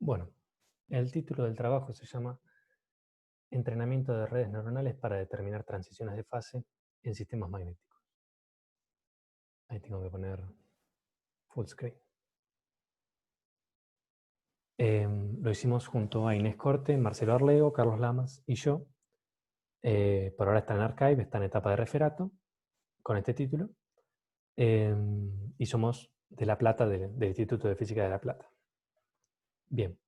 Bueno, el título del trabajo se llama Entrenamiento de redes neuronales para determinar transiciones de fase en sistemas magnéticos. Ahí tengo que poner full screen. Lo hicimos junto a Inés Corte, Marcelo Arleo, Carlos Lamas y yo. Por ahora está en Archive, está en etapa de referato, con este título. Y somos de La Plata, del Instituto de Física de La Plata. Bien.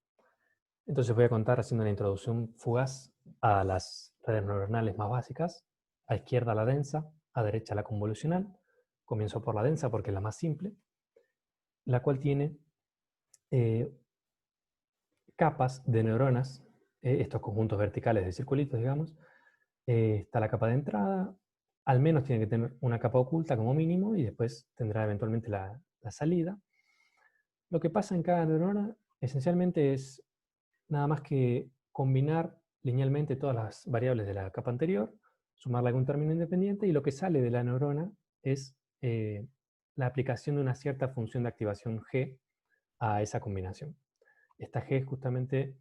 Entonces voy a contar haciendo una introducción fugaz a las redes neuronales más básicas. A izquierda la densa, a derecha la convolucional. Comienzo por la densa porque es la más simple, la cual tiene capas de neuronas, estos conjuntos verticales de circulitos, digamos. Está la capa de entrada, al menos tiene que tener una capa oculta como mínimo, y después tendrá eventualmente la salida. Lo que pasa en cada neurona esencialmente es nada más que combinar linealmente todas las variables de la capa anterior, sumarle algún término independiente, y lo que sale de la neurona es la aplicación de una cierta función de activación G a esa combinación. Esta G justamente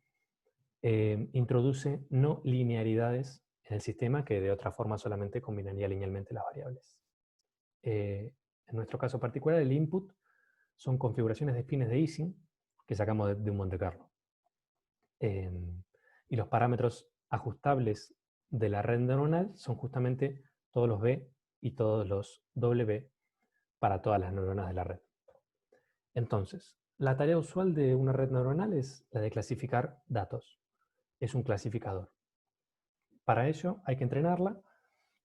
introduce no linearidades en el sistema, que de otra forma solamente combinaría linealmente las variables. En nuestro caso particular, el input son configuraciones de espines de Ising que sacamos de un Monte Carlo. Y los parámetros ajustables de la red neuronal son justamente todos los B y todos los W para todas las neuronas de la red. Entonces, la tarea usual de una red neuronal es la de clasificar datos. Es un clasificador. Para ello hay que entrenarla,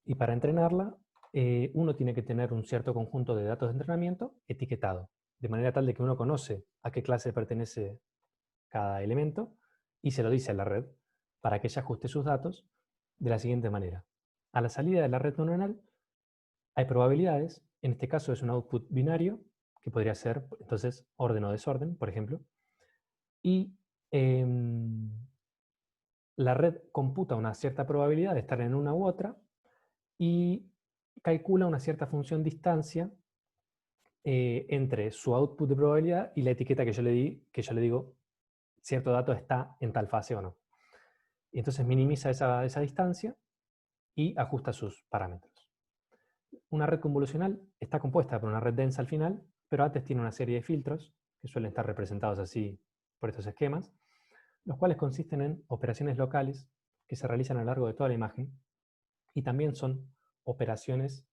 y para entrenarla uno tiene que tener un cierto conjunto de datos de entrenamiento etiquetado, de manera tal de que uno conoce a qué clase pertenece cada elemento y se lo dice a la red para que ella ajuste sus datos de la siguiente manera. A la salida de la red neuronal hay probabilidades, en este caso es un output binario, que podría ser entonces orden o desorden, por ejemplo, y la red computa una cierta probabilidad de estar en una u otra y calcula una cierta función distancia entre su output de probabilidad y la etiqueta que yo le di, que yo le digo cierto dato está en tal fase o no. Y entonces minimiza esa distancia y ajusta sus parámetros. Una red convolucional está compuesta por una red densa al final, pero antes tiene una serie de filtros, que suelen estar representados así por estos esquemas, los cuales consisten en operaciones locales que se realizan a lo largo de toda la imagen, y también son operaciones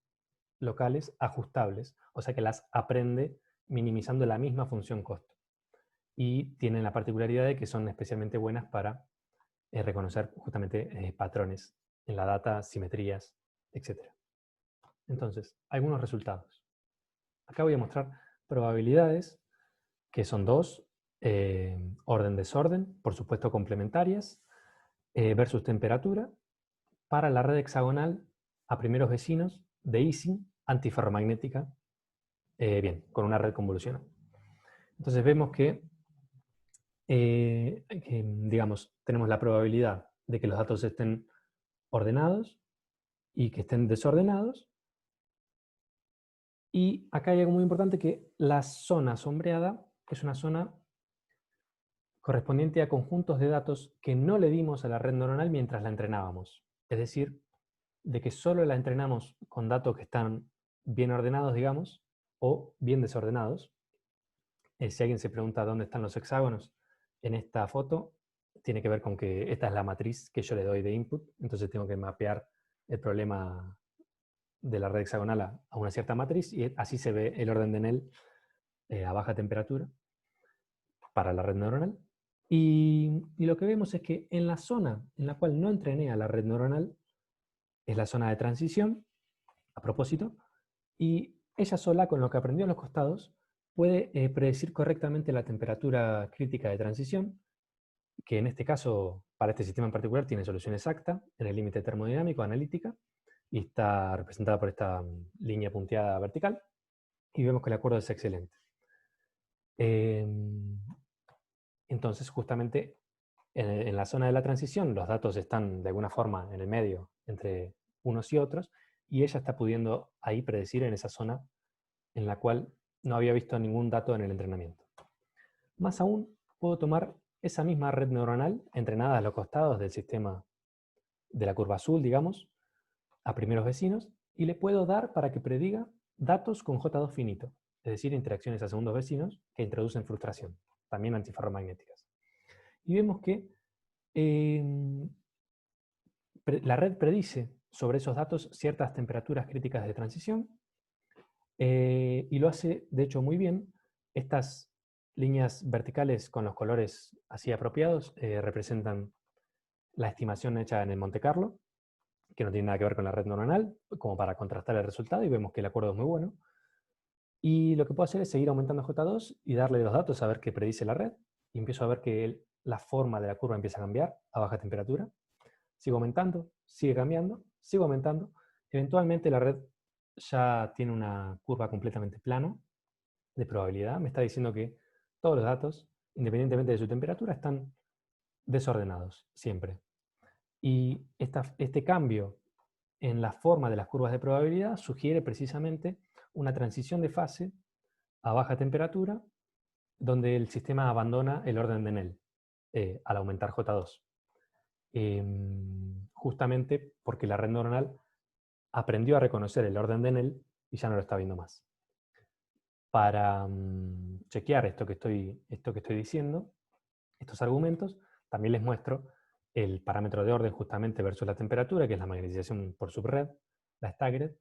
locales ajustables, o sea que las aprende minimizando la misma función costo. Y tienen la particularidad de que son especialmente buenas para reconocer justamente patrones en la data, simetrías, etc. Entonces, algunos resultados. Acá voy a mostrar probabilidades, que son dos, orden-desorden, por supuesto complementarias, versus temperatura, para la red hexagonal a primeros vecinos de Ising antiferromagnética, bien, con una red convolucional. Entonces vemos que, digamos, tenemos la probabilidad de que los datos estén ordenados y que estén desordenados. Y acá hay algo muy importante, que la zona sombreada es una zona correspondiente a conjuntos de datos que no le dimos a la red neuronal mientras la entrenábamos. Es decir, de que solo la entrenamos con datos que están bien ordenados, digamos, o bien desordenados. Si alguien se pregunta dónde están los hexágonos en esta foto, tiene que ver con que esta es la matriz que yo le doy de input, entonces tengo que mapear el problema de la red hexagonal a una cierta matriz, y así se ve el orden de Snell a baja temperatura para la red neuronal. Y lo que vemos es que en la zona en la cual no entrené a la red neuronal, es la zona de transición, a propósito, y ella sola, con lo que aprendió a los costados, puede predecir correctamente la temperatura crítica de transición, que en este caso, para este sistema en particular, tiene solución exacta en el límite termodinámico analítica, y está representada por esta línea punteada vertical, y vemos que el acuerdo es excelente. Entonces, justamente, en la zona de la transición, los datos están de alguna forma en el medio entre unos y otros, y ella está pudiendo ahí predecir en esa zona en la cual no había visto ningún dato en el entrenamiento. Más aún, puedo tomar esa misma red neuronal entrenada a los costados del sistema de la curva azul, digamos, a primeros vecinos, y le puedo dar para que prediga datos con J2 finito, es decir, interacciones a segundos vecinos que introducen frustración, también antiferromagnéticas. Y vemos que la red predice sobre esos datos ciertas temperaturas críticas de transición, y lo hace, de hecho, muy bien. Estas líneas verticales con los colores así apropiados representan la estimación hecha en el Monte Carlo, que no tiene nada que ver con la red neuronal, como para contrastar el resultado, y vemos que el acuerdo es muy bueno. Y lo que puedo hacer es seguir aumentando J2 y darle los datos a ver qué predice la red, y empiezo a ver que la forma de la curva empieza a cambiar a baja temperatura. Sigo aumentando, sigue cambiando, sigo aumentando. Eventualmente la red ya tiene una curva completamente plana de probabilidad. Me está diciendo que todos los datos, independientemente de su temperatura, están desordenados siempre. Y este cambio en la forma de las curvas de probabilidad sugiere precisamente una transición de fase a baja temperatura, donde el sistema abandona el orden de Snell al aumentar J2. Justamente porque la red neuronal aprendió a reconocer el orden de Snell y ya no lo está viendo más. Para chequear esto que estoy diciendo, estos argumentos, también les muestro el parámetro de orden justamente versus la temperatura, que es la magnetización por subred, la staggered,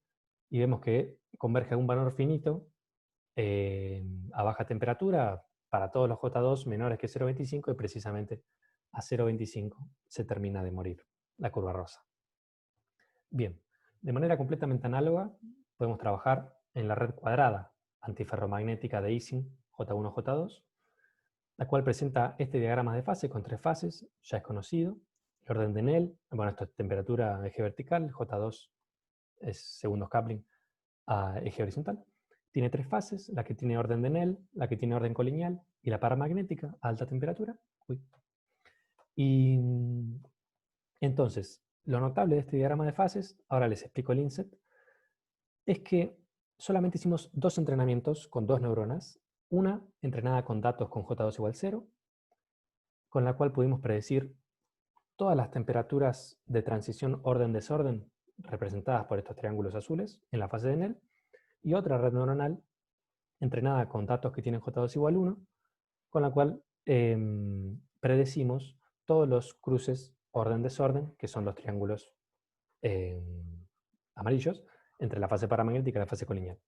y vemos que converge a un valor finito a baja temperatura para todos los J2 menores que 0,25, y precisamente a 0,25 se termina de morir la curva rosa. Bien, de manera completamente análoga podemos trabajar en la red cuadrada antiferromagnética de Ising J1, J2, la cual presenta este diagrama de fase con 3 fases, ya es conocido. El orden de Snell, bueno, esto es temperatura eje vertical, J2 es segundos coupling a eje horizontal. Tiene 3 fases, la que tiene orden de Snell, la que tiene orden colineal y la paramagnética a alta temperatura. Y entonces, lo notable de este diagrama de fases, ahora les explico el inset, es que solamente hicimos 2 entrenamientos con 2 neuronas, una entrenada con datos con J2 igual 0, con la cual pudimos predecir todas las temperaturas de transición orden-desorden representadas por estos triángulos azules en la fase de Snell, y otra red neuronal entrenada con datos que tienen J2 igual 1, con la cual predecimos todos los cruces orden-desorden, que son los triángulos amarillos, entre la fase paramagnética y la fase colineal.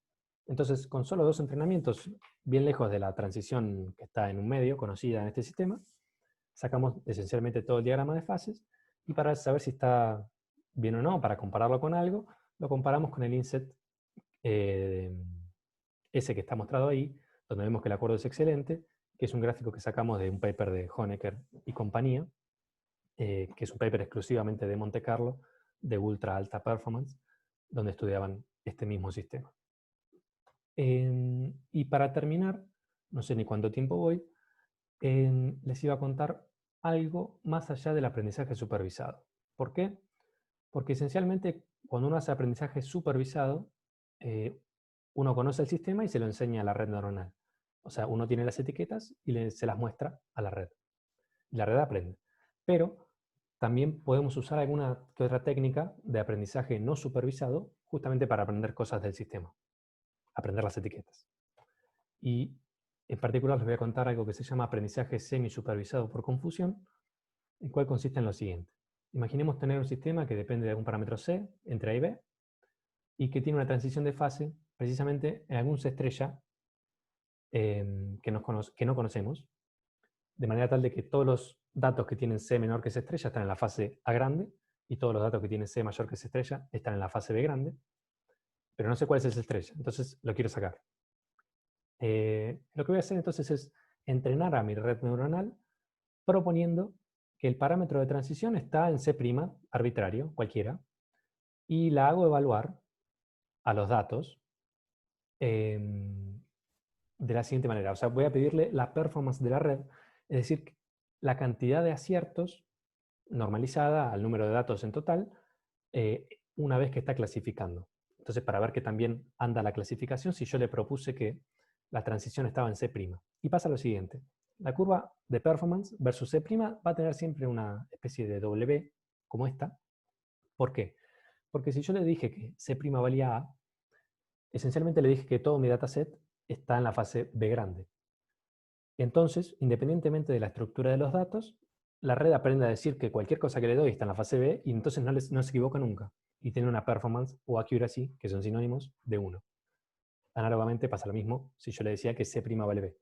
Entonces, con solo 2 entrenamientos, bien lejos de la transición que está en un medio, conocida en este sistema, sacamos esencialmente todo el diagrama de fases, y para saber si está bien o no, para compararlo con algo, lo comparamos con el inset ese que está mostrado ahí, donde vemos que el acuerdo es excelente, que es un gráfico que sacamos de un paper de Honecker y compañía, que es un paper exclusivamente de Monte Carlo, de ultra alta performance, donde estudiaban este mismo sistema. Y para terminar, no sé ni cuánto tiempo voy, les iba a contar algo más allá del aprendizaje supervisado. ¿Por qué? Porque esencialmente cuando uno hace aprendizaje supervisado, uno conoce el sistema y se lo enseña a la red neuronal. O sea, uno tiene las etiquetas y se las muestra a la red. Y la red aprende. Pero también podemos usar alguna que otra técnica de aprendizaje no supervisado justamente para aprender cosas del sistema. Aprender las etiquetas. Y en particular les voy a contar algo que se llama aprendizaje semi-supervisado por confusión, el cual consiste en lo siguiente. Imaginemos tener un sistema que depende de algún parámetro C, entre A y B, y que tiene una transición de fase precisamente en algún C estrella que no conocemos, de manera tal de que todos los datos que tienen C menor que C estrella están en la fase A grande, y todos los datos que tienen C mayor que C estrella están en la fase B grande, pero no sé cuál es el C estrella, entonces lo quiero sacar. Lo que voy a hacer entonces es entrenar a mi red neuronal proponiendo que el parámetro de transición está en C', arbitrario, cualquiera, y la hago evaluar a los datos de la siguiente manera. O sea, voy a pedirle la performance de la red, es decir, la cantidad de aciertos normalizada al número de datos en total, una vez que está clasificando. Entonces, para ver que también anda la clasificación, si yo le propuse que la transición estaba en C'. Y pasa lo siguiente. La curva de performance versus C' va a tener siempre una especie de W como esta. ¿Por qué? Porque si yo le dije que C' valía A, esencialmente le dije que todo mi dataset está en la fase B grande. Entonces, independientemente de la estructura de los datos, la red aprende a decir que cualquier cosa que le doy está en la fase B y entonces no se equivoca nunca. Y tiene una performance o accuracy, que son sinónimos, de 1. Análogamente pasa lo mismo si yo le decía que C' vale B.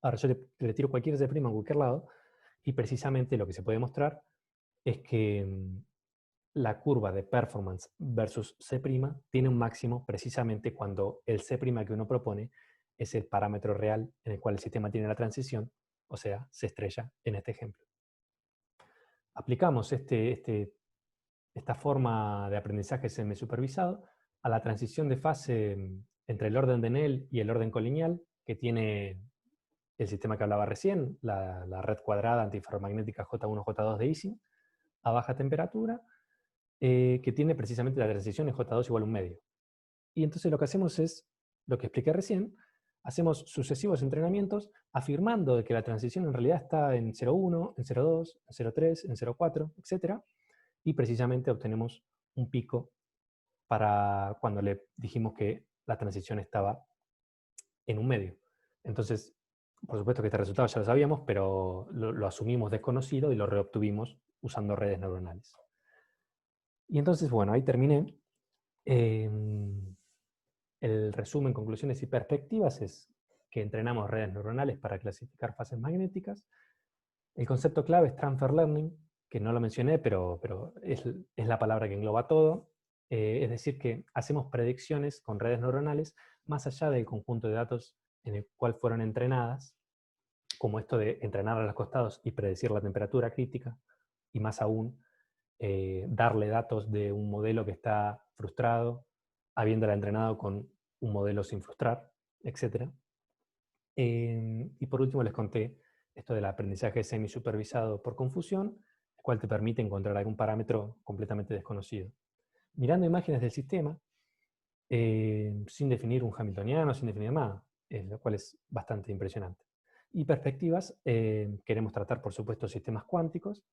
Ahora yo le tiro cualquier C' a cualquier lado y precisamente lo que se puede mostrar es que la curva de performance versus C' tiene un máximo precisamente cuando el C' que uno propone es el parámetro real en el cual el sistema tiene la transición, o sea, se estrella en este ejemplo. Aplicamos esta forma de aprendizaje semi-supervisado a la transición de fase entre el orden de Snell y el orden colineal que tiene el sistema que hablaba recién, la red cuadrada antiferromagnética J1, J2 de Ising, a baja temperatura, que tiene precisamente la transición en J2 igual a 1/2. Y entonces lo que hacemos es, lo que expliqué recién, hacemos sucesivos entrenamientos afirmando de que la transición en realidad está en 0,1, en 0,2, en 0,3, en 0,4, etc. Y precisamente obtenemos un pico para cuando le dijimos que la transición estaba en 1/2. Entonces, por supuesto que este resultado ya lo sabíamos, pero lo asumimos desconocido y lo reobtuvimos usando redes neuronales. Y entonces, bueno, ahí terminé. El resumen, conclusiones y perspectivas es que entrenamos redes neuronales para clasificar fases magnéticas. El concepto clave es transfer learning, que no lo mencioné, pero es la palabra que engloba todo. Es decir, que hacemos predicciones con redes neuronales más allá del conjunto de datos en el cual fueron entrenadas, como esto de entrenar a los costados y predecir la temperatura crítica, y más aún, darle datos de un modelo que está frustrado, habiéndola entrenado con un modelo sin frustrar, etc. Y por último les conté esto del aprendizaje semi-supervisado por confusión, el cual te permite encontrar algún parámetro completamente desconocido. Mirando imágenes del sistema, sin definir un hamiltoniano, sin definir nada, lo cual es bastante impresionante. Y perspectivas, queremos tratar por supuesto sistemas cuánticos,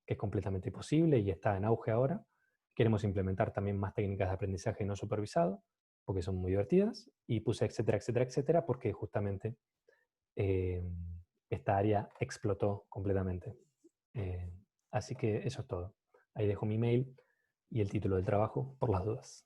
que es completamente posible y está en auge ahora. Queremos implementar también más técnicas de aprendizaje no supervisado, porque son muy divertidas, y puse etcétera, etcétera, etcétera, porque justamente esta área explotó completamente. Así que eso es todo. Ahí dejo mi mail y el título del trabajo por las dudas.